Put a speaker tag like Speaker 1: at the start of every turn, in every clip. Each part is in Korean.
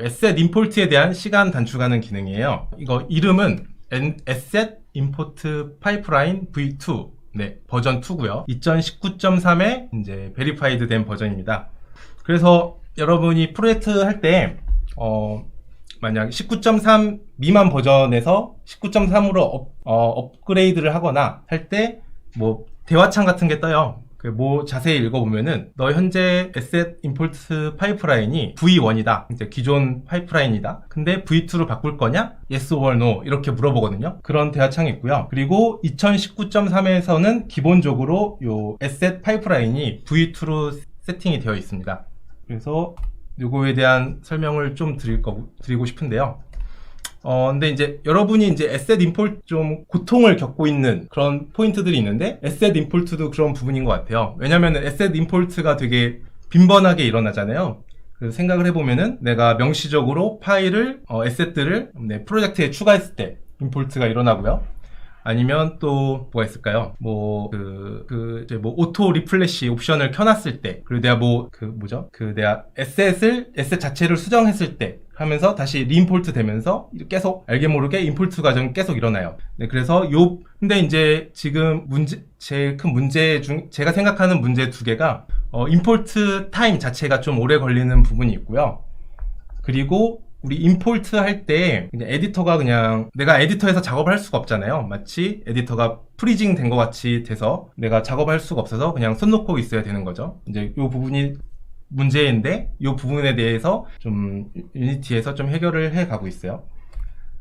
Speaker 1: 에셋 임포트에 대한 시간 단축하는 기능이에요. 이거 이름은 에셋 임포트 파이프라인 V2 네, 버전 2고요. 2019.3에 이제 베리파이드 된 버전입니다. 그래서 여러분이 프로젝트 할 때 만약 19.3 미만 버전에서 19.3으로 업그레이드를 하거나 할 때 뭐 대화창 같은 게 떠요. 뭐 자세히 읽어보면은 너 현재 에셋 임포트 파이프라인이 V1이다. 이제 기존 파이프라인이다. 근데 V2로 바꿀 거냐? Yes or No 이렇게 물어보거든요. 그런 대화창이 있고요. 그리고 2019.3에서는 기본적으로 요 에셋 파이프라인이 V2로 세팅이 되어 있습니다. 그래서 요거에 대한 설명을 좀 드리고 싶은데요. 근데 이제 여러분이 이제 에셋 임포트 좀 고통을 겪고 있는 그런 포인트들이 있는데 에셋 임포트도 그런 부분인 것 같아요. 왜냐면은 에셋 임포트가 되게 빈번하게 일어나잖아요. 그래서 생각을 해보면은 내가 명시적으로 파일을, 에셋들을 내 프로젝트에 추가했을 때 임포트가 일어나고요. 아니면 또 뭐가 있을까요? 뭐 오토 리플래시 옵션을 켜놨을 때, 그리고 내가 내가 에셋 자체를 수정했을 때 하면서 다시 리임포트 되면서 계속 알게 모르게 임포트 과정이 계속 일어나요. 네, 그래서 근데 이제 지금 제일 큰 문제 제가 생각하는 문제 두 개가 임포트 타임 자체가 좀 오래 걸리는 부분이 있고요. 그리고 우리 임포트 할 때 에디터가 그냥 내가 에디터에서 작업을 할 수가 없잖아요. 마치 에디터가 프리징 된 것 같이 돼서 내가 작업할 수가 없어서 그냥 손 놓고 있어야 되는 거죠. 이제 이 부분이 문제인데 이 부분에 대해서 좀 유니티에서 좀 해결을 해 가고 있어요.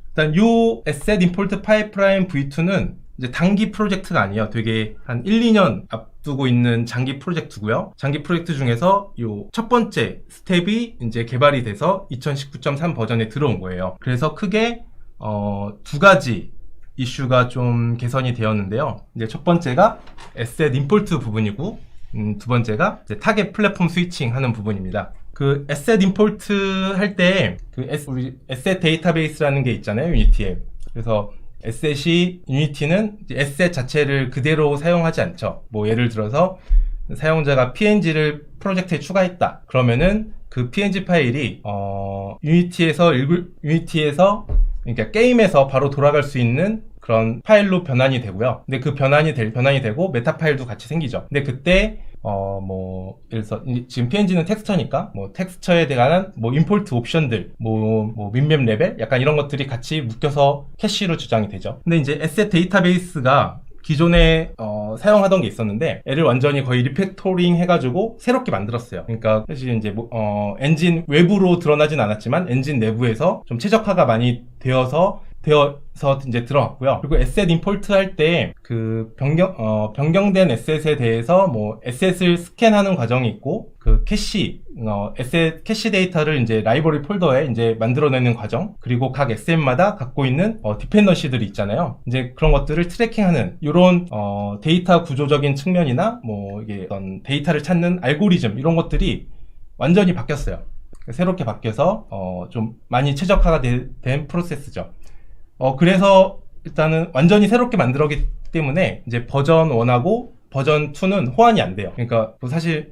Speaker 1: 일단 이 에셋 임포트 파이프라인 V2는 이제 단기 프로젝트가 아니에요. 되게 한 1, 2년 앞두고 있는 장기 프로젝트고요. 장기 프로젝트 중에서 요 첫 번째 스텝이 이제 개발이 돼서 2019.3 버전에 들어온 거예요. 그래서 크게 두 가지 이슈가 좀 개선이 되었는데요. 이제 첫 번째가 에셋 임포트 부분이고 두 번째가 이제 타겟 플랫폼 스위칭 하는 부분입니다. 그 에셋 임포트 할 때 우리 에셋 데이터베이스라는 게 있잖아요. 유니티에. 그래서 에셋이 유니티는 에셋 자체를 그대로 사용하지 않죠. 뭐 예를 들어서 사용자가 png를 프로젝트에 추가했다. 그러면은 그 png 파일이 유니티에서 그러니까 게임에서 바로 돌아갈 수 있는 그런 파일로 변환이 되고요. 근데 그 변환이 되고 메타 파일도 같이 생기죠. 근데 그때 예를 들어서 지금 png는 텍스처니까 뭐 텍스처에 대한 뭐 임포트 옵션들 뭐 민맵 레벨 약간 이런 것들이 같이 묶여서 캐시로 저장이 되죠. 근데 이제 에셋 데이터베이스가 기존에 사용하던 게 있었는데 얘를 완전히 거의 리팩토링 해가지고 새롭게 만들었어요. 그러니까 사실 이제 엔진 외부로 드러나진 않았지만 엔진 내부에서 좀 최적화가 많이 되어서 이제 들어갔고요. 그리고 에셋 임포트 할 때 그 변경된 에셋에 대해서 뭐 에셋을 스캔하는 과정이 있고 그 에셋 캐시 데이터를 이제 라이브러리 폴더에 이제 만들어내는 과정, 그리고 각 에셋마다 갖고 있는 디펜던시들이 있잖아요. 이제 그런 것들을 트래킹하는 이런 데이터 구조적인 측면이나 뭐 이게 어떤 데이터를 찾는 알고리즘 이런 것들이 완전히 바뀌었어요. 새롭게 바뀌어서 좀 많이 최적화가 된 프로세스죠. 그래서 일단은 완전히 새롭게 만들었기 때문에 이제 버전 1하고 버전 2는 호환이 안 돼요. 그러니까 뭐 사실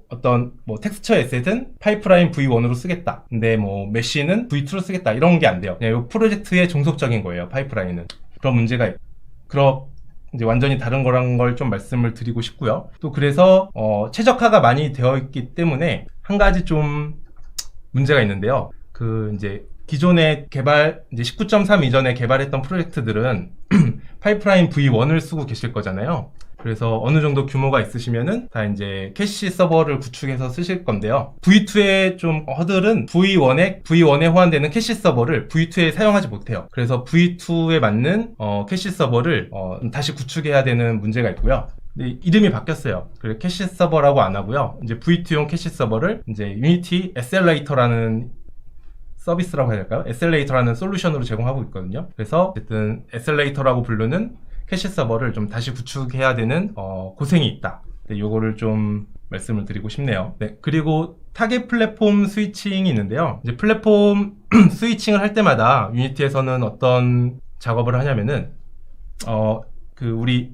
Speaker 1: 어떤 텍스처 에셋은 파이프라인 V1으로 쓰겠다. 근데 뭐 메쉬는 V2로 쓰겠다. 이런 게 안 돼요. 그냥 이 프로젝트의 종속적인 거예요. 파이프라인은. 그런 문제가 있고. 이제 완전히 다른 거란 걸 좀 말씀을 드리고 싶고요. 또 그래서 최적화가 많이 되어 있기 때문에 한 가지 좀 문제가 있는데요. 이제 기존에 이제 19.3 이전에 개발했던 프로젝트들은 파이프라인 V1을 쓰고 계실 거잖아요. 그래서 어느 정도 규모가 있으시면은 다 이제 캐시 서버를 구축해서 쓰실 건데요. V2의 좀 허들은 V1에 호환되는 캐시 서버를 V2에 사용하지 못해요. 그래서 V2에 맞는 캐시 서버를 다시 구축해야 되는 문제가 있고요. 근데 이름이 바뀌었어요. 그래서 캐시 서버라고 안 하고요. 이제 V2용 캐시 서버를 이제 유니티 에셀레이터라는 서비스라고 해야 될까요? 에셀레이터라는 솔루션으로 제공하고 있거든요. 그래서 어쨌든 에셀레이터라고 부르는 캐시 서버를 좀 다시 구축해야 되는 고생이 있다. 네, 요거를 좀 말씀을 드리고 싶네요. 네, 그리고 타겟 플랫폼 스위칭이 있는데요. 이제 플랫폼 스위칭을 할 때마다 유니티에서는 어떤 작업을 하냐면은 우리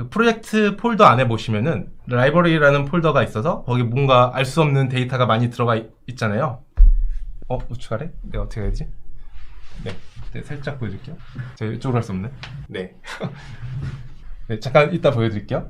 Speaker 1: 프로젝트 폴더 안에 보시면은 라이브러리라는 폴더가 있어서 거기 뭔가 알 수 없는 데이터가 많이 들어가 있잖아요. 우측 아래? 내가 어떻게 해야지? 네, 살짝 보여드릴게요. 제가 이쪽으로 할 수 없네. 네. 네, 잠깐 이따 보여드릴게요.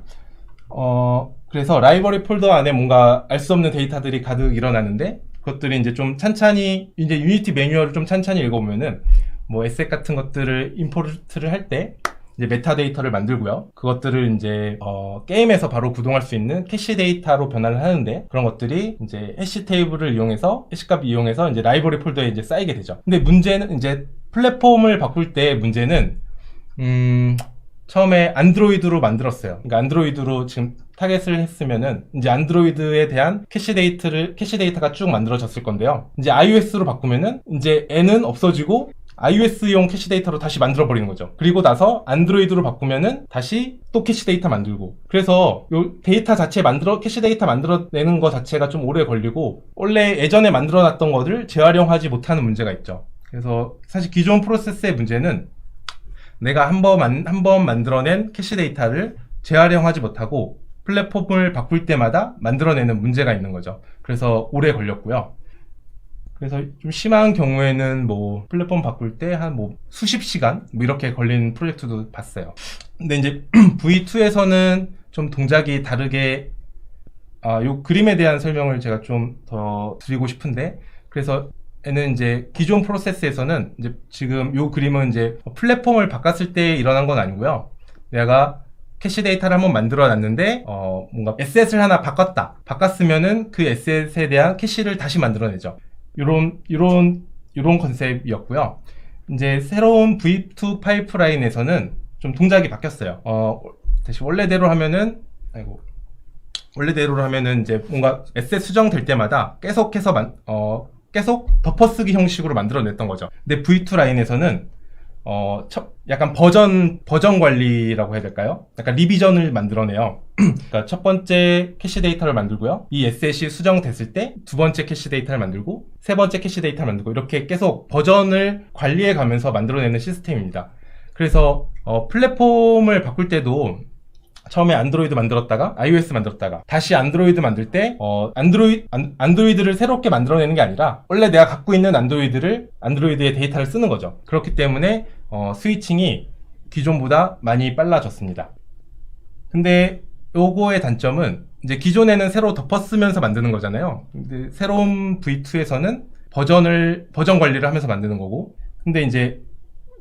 Speaker 1: 그래서 라이브러리 폴더 안에 뭔가 알 수 없는 데이터들이 가득 일어나는데, 그것들이 이제 좀 찬찬히, 이제 유니티 매뉴얼을 좀 찬찬히 읽어보면은, 뭐 에셋 같은 것들을 임포트를 할 때, 이제 메타데이터를 만들고요. 그것들을 이제 게임에서 바로 구동할 수 있는 캐시 데이터로 변환을 하는데, 그런 것들이 이제 해시 테이블을 이용해서, 해시값 이용해서 이제 라이브러리 폴더에 이제 쌓이게 되죠. 근데 문제는 이제 플랫폼을 바꿀 때 문제는 처음에 안드로이드로 만들었어요. 그러니까 안드로이드로 지금 타겟을 했으면은 이제 안드로이드에 대한 캐시 데이터가 쭉 만들어졌을 건데요. 이제 iOS로 바꾸면은 이제 N은 없어지고 iOS용 캐시 데이터로 다시 만들어 버리는 거죠. 그리고 나서 안드로이드로 바꾸면은 다시 또 캐시 데이터 만들고, 그래서 요 데이터 자체 캐시 데이터 만들어내는 거 자체가 좀 오래 걸리고, 원래 예전에 만들어 놨던 것을 재활용하지 못하는 문제가 있죠. 그래서 사실 기존 프로세스의 문제는 내가 한 번 만들어낸 캐시 데이터를 재활용하지 못하고 플랫폼을 바꿀 때마다 만들어내는 문제가 있는 거죠. 그래서 오래 걸렸고요. 그래서 좀 심한 경우에는 뭐 플랫폼 바꿀 때 한 뭐 수십 시간 뭐 이렇게 걸린 프로젝트도 봤어요. 근데 이제 V2에서는 좀 동작이 다르게, 요 그림에 대한 설명을 제가 좀 더 드리고 싶은데, 그래서 얘는 이제 기존 프로세스에서는 이제 지금 요 그림은 이제 플랫폼을 바꿨을 때 일어난 건 아니고요. 내가 캐시 데이터를 한번 만들어 놨는데 뭔가 에셋을 하나 바꿨으면은 그 에셋에 대한 캐시를 다시 만들어내죠. 요런 컨셉이었고요. 이제 새로운 V2 파이프라인에서는 좀 동작이 바뀌었어요. 다시 원래대로 하면은 이제 뭔가 에셋 수정될 때마다 계속 덮어쓰기 형식으로 만들어냈던 거죠. 근데 V2 라인에서는 약간 버전 관리라고 해야 될까요? 약간 리비전을 만들어내요. 그러니까 첫 번째 캐시 데이터를 만들고요. 이 에셋이 수정됐을 때 두 번째 캐시 데이터를 만들고 세 번째 캐시 데이터를 만들고, 이렇게 계속 버전을 관리해 가면서 만들어내는 시스템입니다. 그래서 플랫폼을 바꿀 때도 처음에 안드로이드 만들었다가 iOS 만들었다가 다시 안드로이드 만들 때 안드로이드를 새롭게 만들어내는 게 아니라 원래 내가 갖고 있는 안드로이드의 데이터를 쓰는 거죠. 그렇기 때문에 스위칭이 기존보다 많이 빨라졌습니다. 근데 요거의 단점은 이제 기존에는 새로 덮어쓰면서 만드는 거잖아요. 근데 새로운 V2에서는 버전 관리를 하면서 만드는 거고, 근데 이제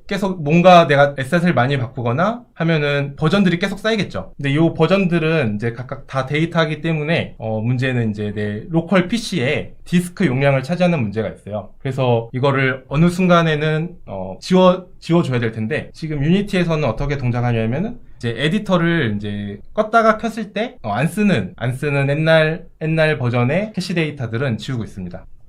Speaker 1: 계속 뭔가 내가 에셋을 많이 바꾸거나 하면은 버전들이 계속 쌓이겠죠. 근데 이 버전들은 이제 각각 다 데이터이기 때문에 문제는 이제 내 로컬 PC에 디스크 용량을 차지하는 문제가 있어요. 그래서 이거를 어느 순간에는 지워줘야 될 텐데, 지금 유니티에서는 어떻게 동작하냐면은 이제 에디터를 이제 껐다가 켰을 때 안 쓰는 옛날 버전의 캐시 데이터들은 지우고 있습니다.